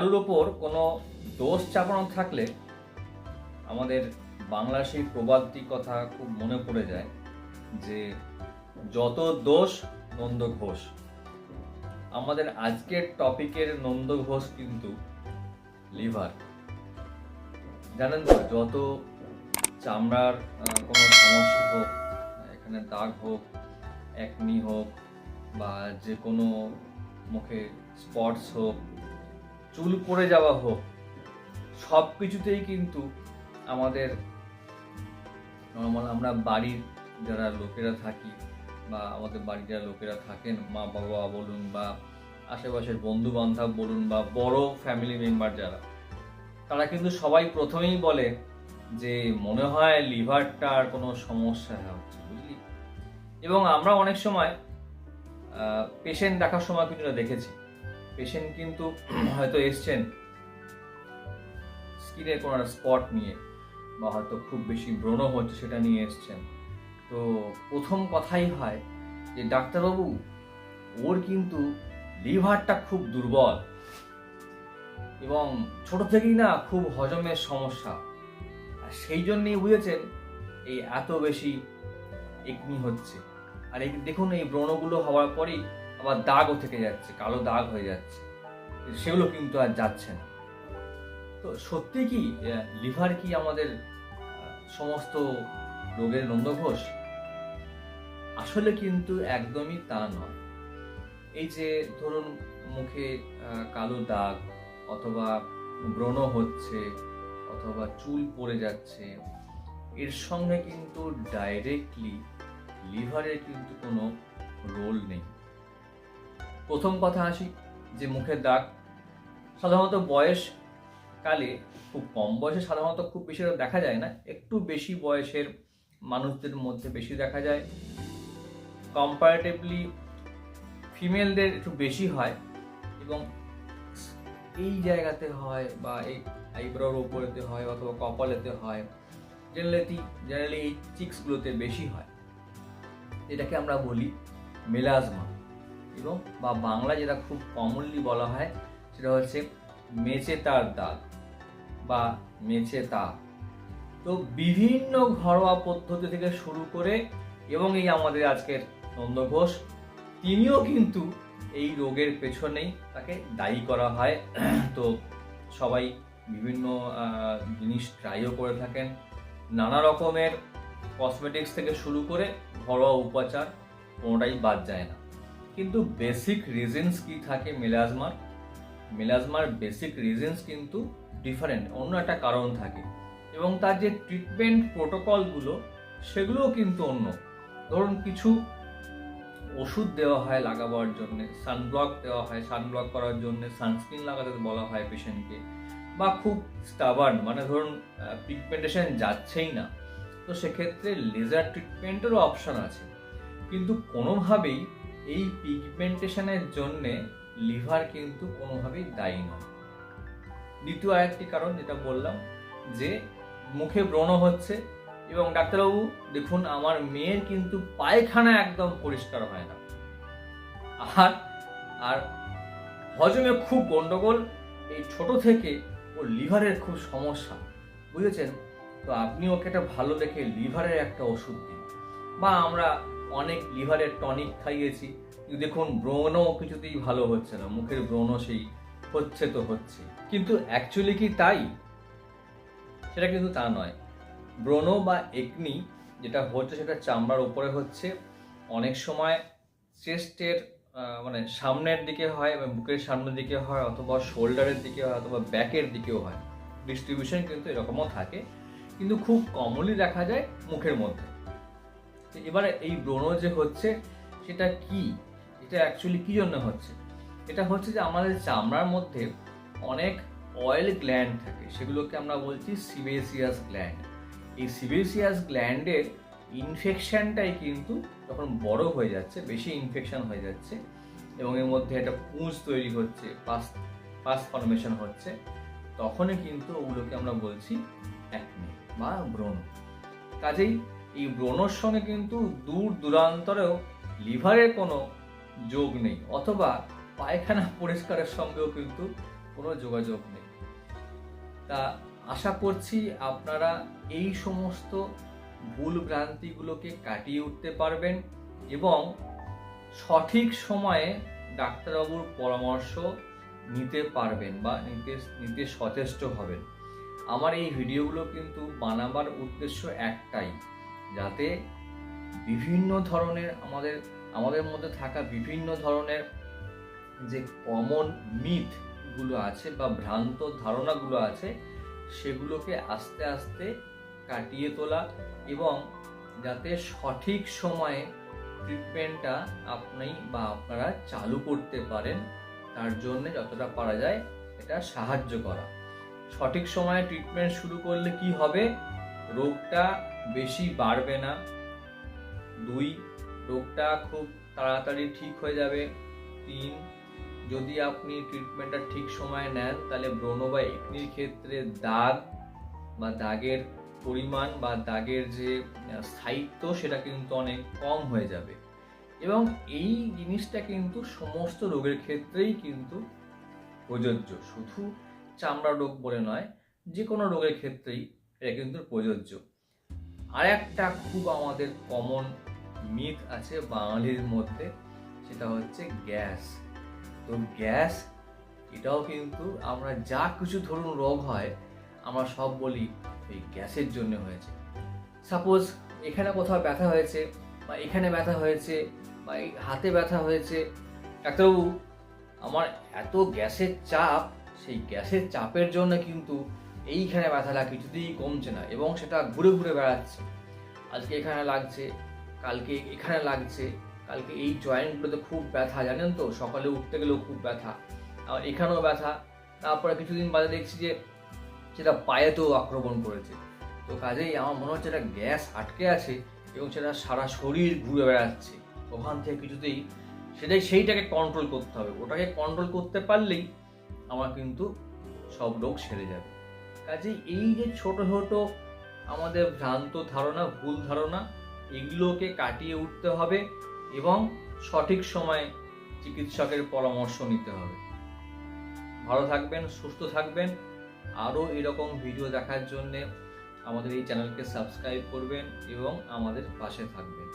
কারোর ওপর কোনো দোষ চাপানো থাকলে আমাদের বাংলা সেই প্রবাদটি কথা খুব মনে পড়ে যায় যে যত দোষ নন্দ ঘোষ। আমাদের আজকের টপিকের নন্দ ঘোষ কিন্তু লিভার। জানেন তো, যত চামড়ার কোনো সমস্যা হোক, এখানে দাগ হোক, একনি হোক, বা যে কোনো মুখে স্পটস হোক, চুল পড়ে যাওয়া হোক, সব কিছুতেই কিন্তু আমাদের নর্মাল আমরা বাড়ির যারা লোকেরা থাকি বা আমাদের বাড়ির যারা লোকেরা থাকেন, মা বাবা বলুন বা আশেপাশের বন্ধু বান্ধব বলুন বা বড় ফ্যামিলি মেম্বার যারা, তারা কিন্তু সবাই প্রথমেই বলে যে মনে হয় লিভারটার কোনো সমস্যা হচ্ছে, বুঝলি। এবং আমরা অনেক সময় পেশেন্ট দেখার সময় কিছুটা দেখেছি, পেশেন্ট কিন্তু হয়তো এসছেন স্কিনের কোনো স্পট নিয়ে বা হয়তো খুব বেশি ব্রণ হচ্ছে সেটা নিয়ে এসছেন। তো প্রথম কথাই হয় যে ডাক্তারবাবু, ওর কিন্তু লিভারটা খুব দুর্বল এবং ছোট থেকেই না খুব হজমের সমস্যা, আর সেই জন্যই বুঝেছেন এই এত বেশি একনি হচ্ছে। আর এই দেখুন, এই ব্রণগুলো হওয়ার পরেই আবার দাগও থেকে যাচ্ছে, কালো দাগ হয়ে যাচ্ছে, সেগুলো কিন্তু আর যাচ্ছে না। তো সত্যি কি লিভার কি আমাদের সমস্ত রোগের নন্দঘোষ? আসলে কিন্তু একদমই তা নয়। এই যে ধরুন মুখে কালো দাগ অথবা ব্রণ হচ্ছে অথবা চুল পড়ে যাচ্ছে, এর সঙ্গে কিন্তু ডাইরেক্টলি লিভারের কিন্তু কোনো রোল নেই। প্রথম কথা আসি যে মুখের দাগ সাধারণত বয়সকালে, খুব কম বয়সে সাধারণত খুব বেশি দেখা যায় না, একটু বেশি বয়সের মানুষদের মধ্যে বেশি দেখা যায়। কম্পারেটিভলি ফিমেলদের একটু বেশি হয় এবং এই জায়গাতে হয় বা এই আইব্রোর উপরেতে হয় অথবা কপালেতে হয়, জেনারেলি এই চিক্সগুলোতে বেশি হয়। এটাকে আমরা বলি মেলাজমা, এবং বা বাংলা যেটা খুব কমনলি বলা হয় সেটা হচ্ছে মেচেতার দাগ বা মেচেতা। তো বিভিন্ন ঘরোয়া পদ্ধতি থেকে শুরু করে এবং এই আমাদের আজকের নন্দ ঘোষ, তিনিও কিন্তু এই রোগের পেছনেই তাকে দায়ী করা হয়। তো সবাই বিভিন্ন জিনিস ট্রাইও করে থাকেন, নানা রকমের কসমেটিক্স থেকে শুরু করে ঘরোয়া উপচার, কোনোটাই বাদ যায় না। কিন্তু বেসিক রিজনস কি থাকে মেলাজমার বেসিক রিজনস কিন্তু ডিফারেন্ট, অন্য একটা কারণ থাকে, এবং তার যে ট্রিটমেন্ট প্রোটোকলগুলো সেগুলোও কিন্তু অন্য। ধরুন কিছু ওষুধ দেওয়া হয় লাগাবার জন্য, সানব্লক দেওয়া হয়, সানব্লক করার জন্য সানস্ক্রিন লাগাতে বলা হয় পেশেন্টকে, বা খুব স্টাবার্ন মানে ধরুন পিগমেন্টেশন যাচ্ছেই না, তো সেক্ষেত্রে লেজার ট্রিটমেন্টেরও অপশন আছে। কিন্তু কোনোভাবেই এই পিগমেন্টেশনের জন্যে লিভার কিন্তু কোনোভাবেই দায়ী নয়। দ্বিতীয় আরেকটি কারণ যেটা বললাম, যে মুখে ব্রণ হচ্ছে এবং ডাক্তারবাবু দেখুন আমার মেয়ের কিন্তু পায়খানা একদম পরিষ্কার হয় না, আর হজমে খুব গন্ডগোল, এই ছোট থেকে ওর লিভারের খুব সমস্যা, বুঝেছেন। তো আপনি ওকে একটা ভালো দেখে লিভারের একটা ওষুধ দিন, বা আমরা অনেক লিভারের টনিক খাইয়েছি, দেখুন ব্রণ কিছুতেই ভালো হচ্ছে না, মুখের ব্রণ সেই হচ্ছে তো হচ্ছে, কিন্তু অ্যাকচুয়ালি কি তাই? সেটা কিন্তু তা নয়। ব্রণ বা একনি যেটা হচ্ছে সেটা চামড়ার উপরে হচ্ছে, অনেক সময় চেস্টের মানে সামনের দিকে হয় এবং বুকের সামনের দিকে হয়, অথবা শোল্ডারের দিকে হয়, অথবা ব্যাকের দিকেও হয়। ডিস্ট্রিবিউশন কিন্তু এরকমও থাকে, কিন্তু খুব কমনলি দেখা যায় মুখের মধ্যে। এবারে এই ব্রণ যে হচ্ছে সেটা কি, এটা অ্যাকচুয়ালি কি জন্য হচ্ছে? এটা হচ্ছে যে আমাদের চামড়ার মধ্যে অনেক অয়েল গ্ল্যান্ড থাকে, সেগুলোকে আমরা বলছি সিবেসিয়াস গ্ল্যান্ড। এই সিবেসিয়াস গ্ল্যান্ডের ইনফেকশনটাই কিন্তু যখন বড় হয়ে যাচ্ছে, বেশি ইনফেকশন হয়ে যাচ্ছে এবং এর মধ্যে একটা পুঁজ তৈরি হচ্ছে, পাস ফর্মেশন হচ্ছে, তখনই কিন্তু ওগুলোকে আমরা বলছি অ্যাকনে বা ব্রণ। কাজেই এই ব্রণর সঙ্গে কিন্তু দূর দূরান্তরেও লিভারের কোনো যোগ নেই, অথবা পায়খানা পরিষ্কারের সঙ্গেও কিন্তু কোনো যোগাযোগ নেই। তা আশা করছি আপনারা এই সমস্ত ভুল ভ্রান্তিগুলোকে কাটিয়ে উঠতে পারবেন এবং সঠিক সময়ে ডাক্তারবাবুর পরামর্শ নিতে পারবেন বা নিতে সচেষ্ট হবেন। আমার এই ভিডিওগুলো কিন্তু বানাবার উদ্দেশ্য একটাই, যাতে বিভিন্ন ধরনের আমাদের মধ্যে থাকা বিভিন্ন ধরনের যে কমন মিথগুলো আছে বা ভ্রান্ত ধারণাগুলো আছে সেগুলোকে আস্তে আস্তে কাটিয়ে তোলা এবং যাতে সঠিক সময়ে ট্রিটমেন্টটা আপনি বা আপনারা চালু করতে পারেন, তার জন্য যতটা পারা যায় এটা সাহায্য করা। সঠিক সময়ে ট্রিটমেন্ট শুরু করলে কি হবে, রোগটা বেশি বাড়বে না। 2, রোগটা খুব তাড়াতাড়ি ঠিক হয়ে যাবে। 3, যদি আপনি ট্রিটমেন্টটা ঠিক সময়ে নেন তাহলে ব্রণ বা একনির ক্ষেত্রে দাগ বা দাগের পরিমাণ বা দাগের যে স্থায়িত্ব সেটা কিন্তু অনেক কম হয়ে যাবে। এবং এই জিনিসটা কিন্তু সমস্ত রোগের ক্ষেত্রেই কিন্তু প্রযোজ্য, শুধু চামড়া রোগ বলে নয়, যে কোনো রোগের ক্ষেত্রেই এটা কিন্তু প্রযোজ্য। আর একটা খুব আমাদের কমন মিথ আছে বাঙালির মধ্যে, সেটা হচ্ছে গ্যাস। তো গ্যাস এটাও কিন্তু আমরা যা কিছু ধরুন রোগ হয় আমরা সব বলি এই গ্যাসের জন্য হয়েছে। সাপোজ এখানে কোথাও ব্যথা হয়েছে বা এখানে ব্যথা হয়েছে বা এই হাতে ব্যথা হয়েছে, ডাক্তারবাবু আমার এত গ্যাসের চাপ, সেই গ্যাসের চাপের জন্য কিন্তু এইখানে ব্যথাটা কিছুতেই কমছে না এবং সেটা ঘুরে ঘুরে বেড়াচ্ছে। আজকে এখানে লাগছে, কালকে এখানে লাগছে, কালকে এই জয়েন্টগুলোতে খুব ব্যথা, জানেন তো, সকালে উঠতে গেলেও খুব ব্যথা, আর এখানেও ব্যথা। তারপরে কিছুদিন বাদে দেখছি যে সেটা পায়েতেও আক্রমণ করেছে। তো কাজেই আমার মনে হচ্ছে এটা গ্যাস আটকে আছে এবং সেটা সারা শরীর ঘুরে বেড়াচ্ছে, ওখান থেকে কিছুতেই সেইটাকে কন্ট্রোল করতে হবে। ওটাকে কন্ট্রোল করতে পারলেই আমার কিন্তু সব রোগ সেরে যাবে। কাজেই এই যে ছোট ছোট আমাদের ভ্রান্ত ধারণা, ভুল ধারণা, এগুলোকে কাটিয়ে উঠতে হবে এবং সঠিক সময়ে চিকিৎসকের পরামর্শ নিতে হবে। ভালো থাকবেন, সুস্থ থাকবেন। আরও এরকম ভিডিও দেখার জন্যে আমাদের এই চ্যানেলকে সাবস্ক্রাইব করবেন এবং আমাদের পাশে থাকবেন।